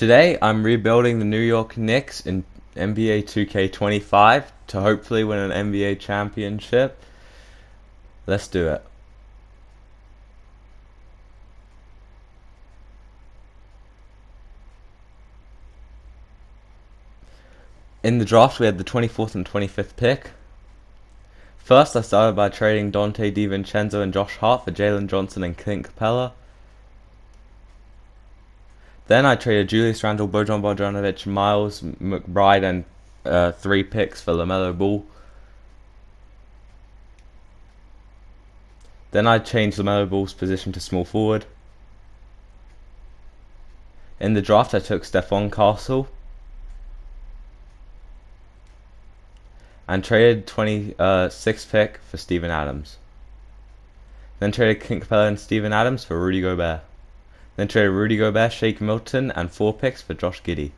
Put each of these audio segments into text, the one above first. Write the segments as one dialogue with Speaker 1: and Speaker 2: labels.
Speaker 1: Today, I'm rebuilding the New York Knicks in NBA 2K25 to hopefully win an NBA championship. Let's do it. In the draft, we had the 24th and 25th pick. First, I started by trading Dante DiVincenzo and Josh Hart for Jalen Johnson and Clint Capella. Then I traded Julius Randle, Bojan Bogdanovic, Miles McBride, and 3 picks for LaMelo Ball. Then I changed LaMelo Ball's position to small forward. In the draft, I took Stephon Castle and traded 26th pick for Steven Adams. Then traded Clint Capella and Steven Adams for Rudy Gobert. Then traded Rudy Gobert, Shake Milton, and 4 picks for Josh Giddey.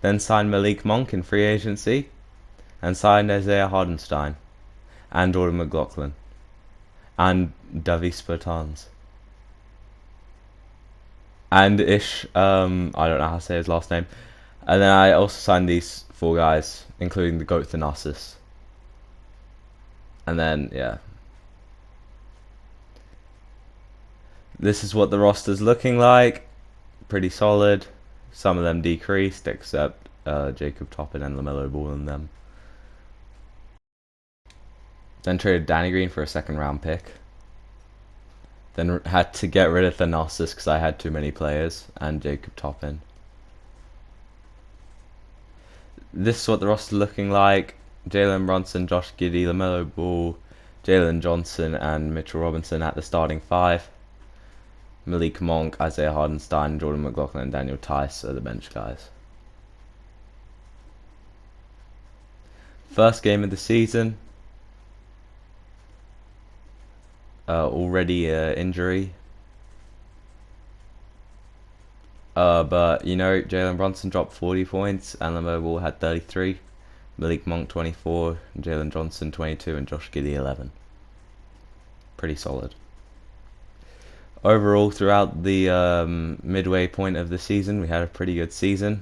Speaker 1: Then signed Malik Monk in free agency, and signed Isaiah Hardenstein, and Jordan McLaughlin, and Davis Bertans. And I don't know how to say his last name. And then I also signed these 4 guys, including the GOAT Thanasis. And then, yeah. This is what the roster's looking like. Pretty solid. Some of them decreased, except Jacob Toppin and LaMelo Ball in them. Then traded Danny Green for a 2nd round pick. Then had to get rid of Thanasis because I had too many players, and Jacob Toppin. This is what the roster's looking like. Jalen Brunson, Josh Giddey, LaMelo Ball, Jalen Johnson, and Mitchell Robinson at the starting 5. Malik Monk, Isaiah Hardenstein, Jordan McLaughlin, and Daniel Tice are the bench guys. First game of the season. Already injury. But Jalen Brunson dropped 40 points, and LaMelo Ball had 33. Malik Monk 24, Jalen Johnson 22, and Josh Giddey 11. Pretty solid. Overall, throughout the midway point of the season, we had a pretty good season.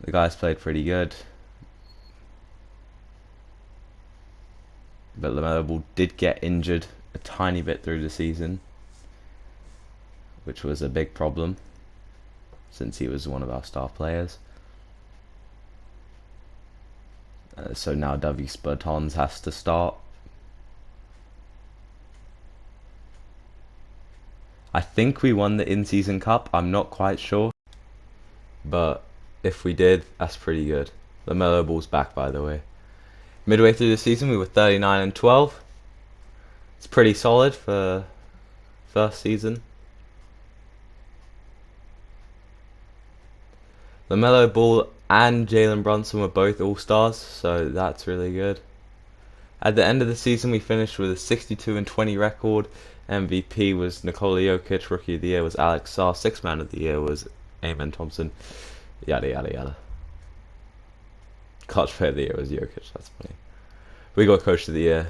Speaker 1: The guys played pretty good. But LaMelo Ball did get injured a tiny bit through the season, which was a big problem since he was one of our star players. So now Davis Bertans has to start. I think we won the in-season cup. I'm not quite sure, but if we did, that's pretty good. LaMelo Ball's back, by the way. Midway through the season, we were 39-12. It's pretty solid for first season. LaMelo Ball and Jalen Brunson were both All-Stars, so that's really good. At the end of the season, we finished with a 62-20 record. MVP was Nikola Jokic. Rookie of the Year was Alex Sarr. 6th Man of the Year was Amen Thompson. Yada, yada, yada. Clutch Player of the Year was Jokic. That's funny. We got Coach of the Year.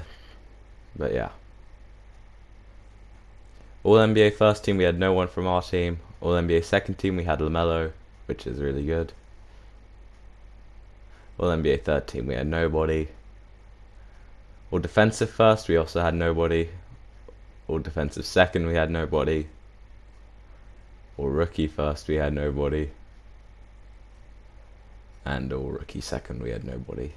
Speaker 1: But yeah. All NBA first team, we had no one from our team. All NBA second team, we had LaMelo, which is really good. All NBA third team, we had nobody. All defensive first, we also had nobody. All defensive second, we had nobody. All rookie first, we had nobody. And all rookie second, we had nobody.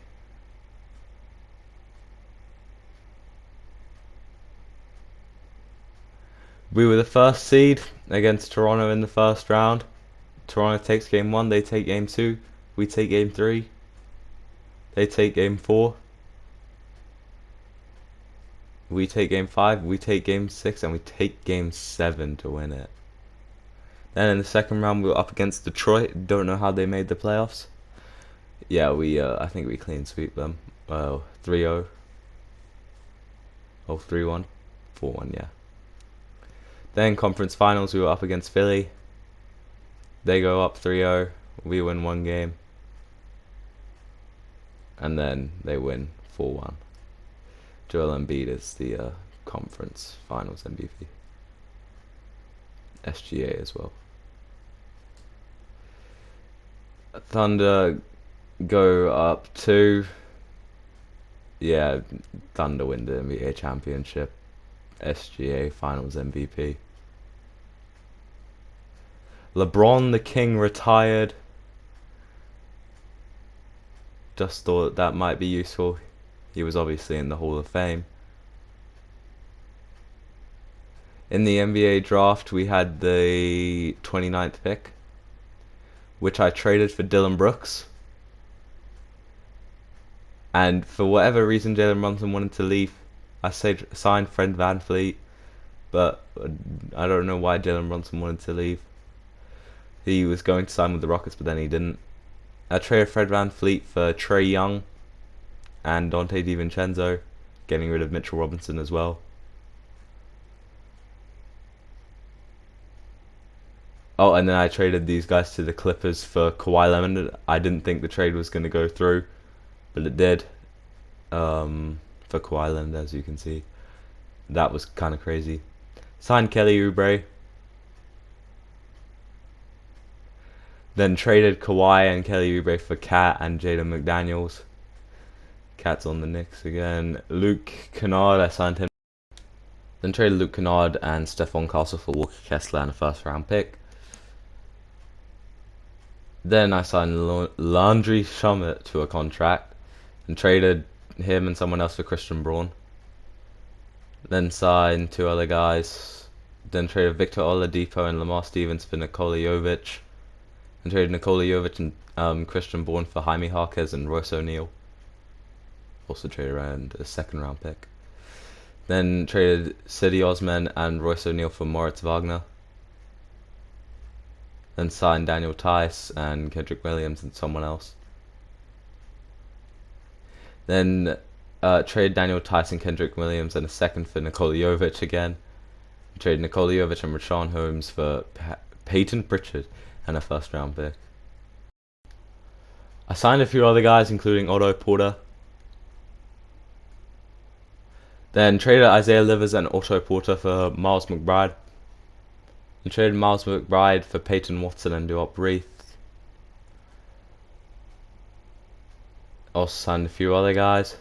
Speaker 1: We were the first seed against Toronto in the first round. Toronto takes game 1, they take game 2. We take game 3. They take game 4. We take game 5, we take game 6, and we take game 7 to win it. Then in the second round, we were up against Detroit. Don't know how they made the playoffs. Yeah, I think we clean sweep them. 3-0. Oh, 3-1. 4-1, yeah. Then conference finals, we were up against Philly. They go up 3-0. We win 1 game. And then they win 4-1. Joel Embiid is the conference finals MVP. SGA as well. Thunder go up 2. Yeah, Thunder win the NBA championship. SGA Finals MVP. LeBron the King retired. Just thought that might be useful. He was obviously in the Hall of Fame. In the NBA draft, we had the 29th pick, which I traded for Dillon Brooks. And for whatever reason, Jalen Brunson wanted to leave. I signed Fred VanVleet, but I don't know why Jalen Brunson wanted to leave. He was going to sign with the Rockets, but then he didn't. I traded Fred VanVleet for Trae Young and Dante DiVincenzo, getting rid of Mitchell Robinson as well. Oh, and then I traded these guys to the Clippers for Kawhi Leonard. I didn't think the trade was going to go through, but it did. For Kawhi Leonard, as you can see. That was kind of crazy. Signed Kelly Oubre. Then traded Kawhi and Kelly Oubre for Cat and Jaden McDaniels. Cat's on the Knicks again. Luke Kennard, I signed him. Then traded Luke Kennard and Stephon Castle for Walker Kessler and a first-round pick. Then I signed Landry Shamet to a contract and traded him and someone else for Christian Braun. Then signed 2 other guys. Then traded Victor Oladipo and Lamar Stevens for Nikola Jovic. And traded Nikola Jovic and Christian Braun for Jaime Jaquez and Royce O'Neal. Also traded around a second-round pick. Then traded Cedi Osman and Royce O'Neal for Moritz Wagner. Then signed Daniel Tice and Kendrick Williams and someone else. Then traded Daniel Tice and Kendrick Williams and a second for Nikola Jovic again. Traded Nikola Jovic and Rashawn Holmes for Peyton Pritchard and a first-round pick. I signed a few other guys, including Otto Porter. Then traded Isaiah Livers and Otto Porter for Miles McBride. And traded Miles McBride for Peyton Watson and Duop Reith. Also signed a few other guys.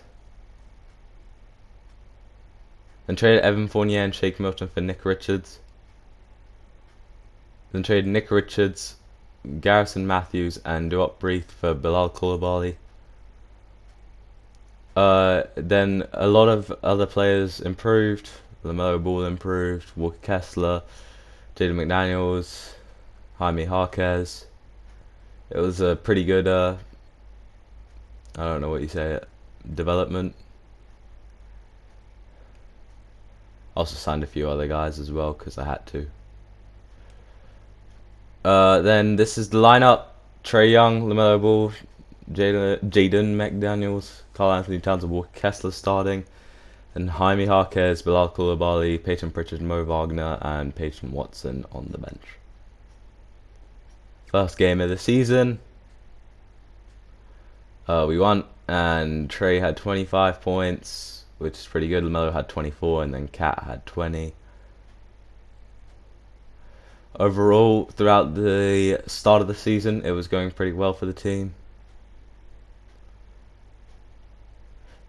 Speaker 1: Then traded Evan Fournier and Shake Milton for Nick Richards. Then traded Nick Richards, Garrison Matthews and Duop Reith for Bilal Coulibaly. Then a lot of other players improved. LaMelo Ball improved, Walker Kessler, Jaden McDaniels, Jaime Jaquez. It was a pretty good, I don't know what you say, development. Also signed a few other guys as well because I had to. Then this is the lineup: Trae Young, LaMelo Ball, Jaden McDaniels, Karl Anthony Towns, and Walker Kessler starting. And Jaime Jaquez, Bilal Coulibaly, Peyton Pritchard, Mo Wagner, and Peyton Watson on the bench. First game of the season. We won, and Trae had 25 points, which is pretty good. LaMelo had 24, and then Cat had 20. Overall, throughout the start of the season, it was going pretty well for the team.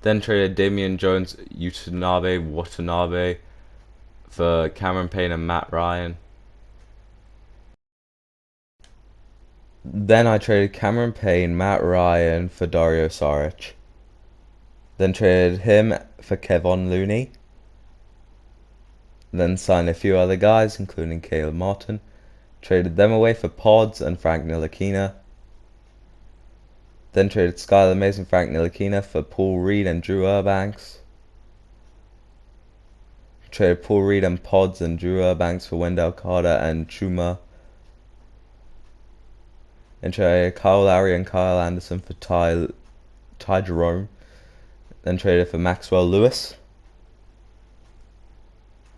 Speaker 1: Then traded Damian Jones, Watanabe for Cameron Payne and Matt Ryan. Then I traded Cameron Payne, Matt Ryan for Dario Saric. Then traded him for Kevon Looney. Then signed a few other guys, including Caleb Martin. Traded them away for Pods and Frank Ntilikina. Then traded Skylar Mays and Frank Ntilikina for Paul Reed and Drew Eubanks. Traded Paul Reed and Pods and Drew Eubanks for Wendell Carter and Chuma. Then traded Kyle Lowry and Kyle Anderson for Ty Jerome. Then traded for Maxwell Lewis.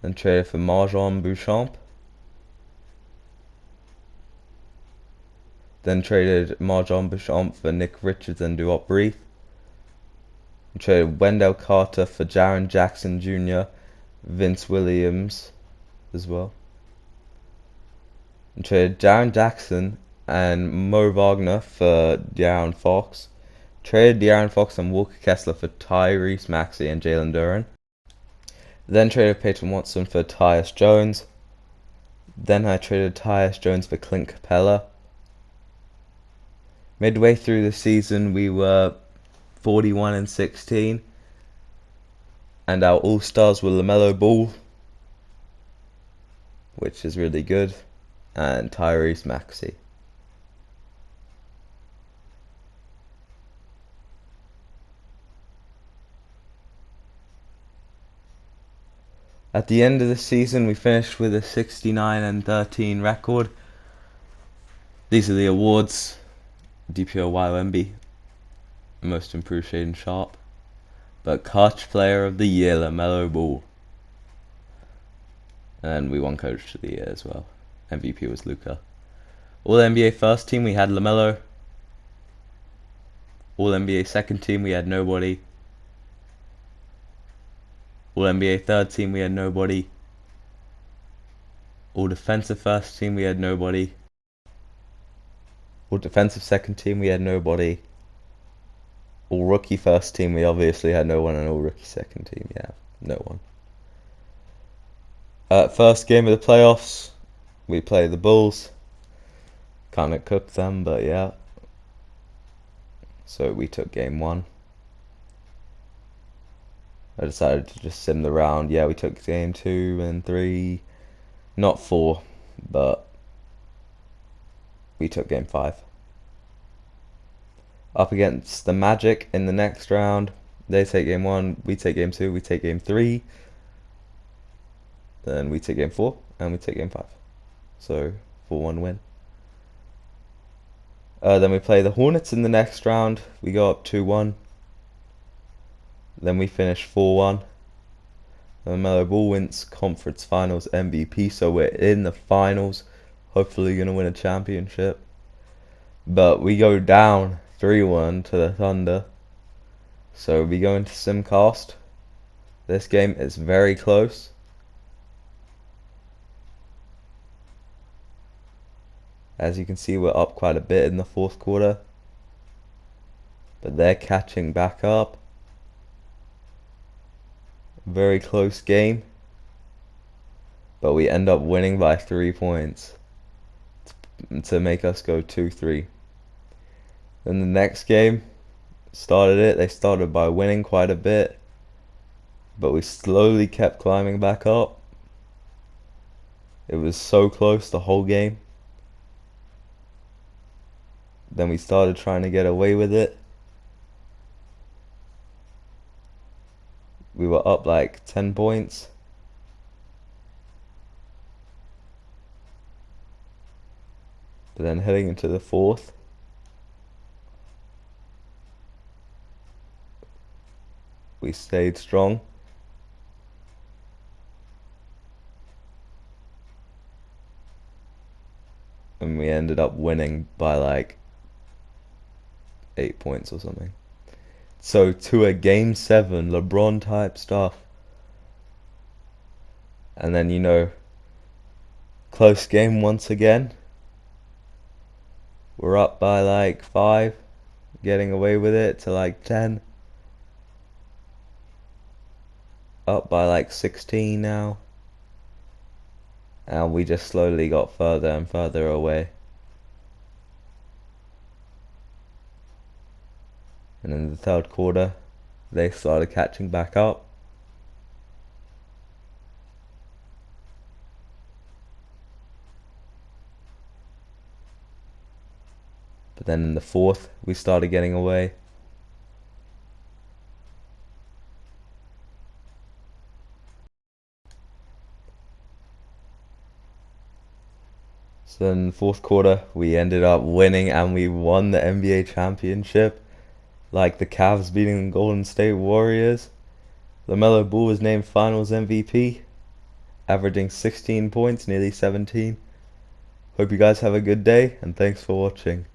Speaker 1: Then traded for Marjon Beauchamp. Then traded Marjon Beauchamp for Nick Richards and Duop Reith. Traded Wendell Carter for Jaren Jackson Jr., Vince Williams as well. traded Jaren Jackson and Mo Wagner for De'Aaron Fox. Traded De'Aaron Fox and Walker Kessler for Tyrese Maxey and Jalen Duren. Then traded Peyton Watson for Tyus Jones. Then I traded Tyus Jones for Clint Capella. Midway through the season, we were 41-16, and our all-stars were LaMelo Ball, which is really good, and Tyrese Maxey. At the end of the season, we finished with a 69-13 record. These are the awards: DPOY Most Improved Shaden Sharp, but Clutch Player of the Year, LaMelo Ball. And we won Coach of the Year as well. MVP was Luka. All NBA first team, we had LaMelo. All NBA second team, we had nobody. All NBA third team, we had nobody. All defensive first team, we had nobody. All defensive second team, we had nobody. All rookie first team, we obviously had no one, and all rookie second team, yeah, no one. First game of the playoffs, we played the Bulls. Kinda cooked them, but yeah. So we took game 1. I decided to just sim the round. Yeah, we took game 2 and 3. Not 4, but we took game 5. Up against the Magic in the next round. They take game 1, we take game 2, we take game 3. Then we take game 4, and we take game 5. So, 4-1 win. Then we play the Hornets in the next round. We go up 2-1. Then we finish 4-1. LaMelo Ball wins Conference Finals MVP, so we're in the finals. Hopefully going to win a championship. But we go down 3-1 to the Thunder. So we go into Simcast. This game is very close. As you can see, we're up quite a bit in the fourth quarter. But they're catching back up. Very close game. But we end up winning by 3 points to make us go 2-3. Then the next game started it. They started by winning quite a bit. But we slowly kept climbing back up. It was so close the whole game. Then we started trying to get away with it. We were up like 10 points. But then heading into the fourth, we stayed strong. And we ended up winning by like 8 points or something. So to a game 7, LeBron type stuff. And then, you know, close game once again. We're up by like 5, getting away with it to like 10. Up by like 16 now. And we just slowly got further and further away. And in the third quarter, they started catching back up. But then in the fourth, we started getting away. So in the fourth quarter, we ended up winning and we won the NBA championship. Like the Cavs beating the Golden State Warriors. LaMelo Ball was named Finals MVP, averaging 16 points, nearly 17. Hope you guys have a good day, and thanks for watching.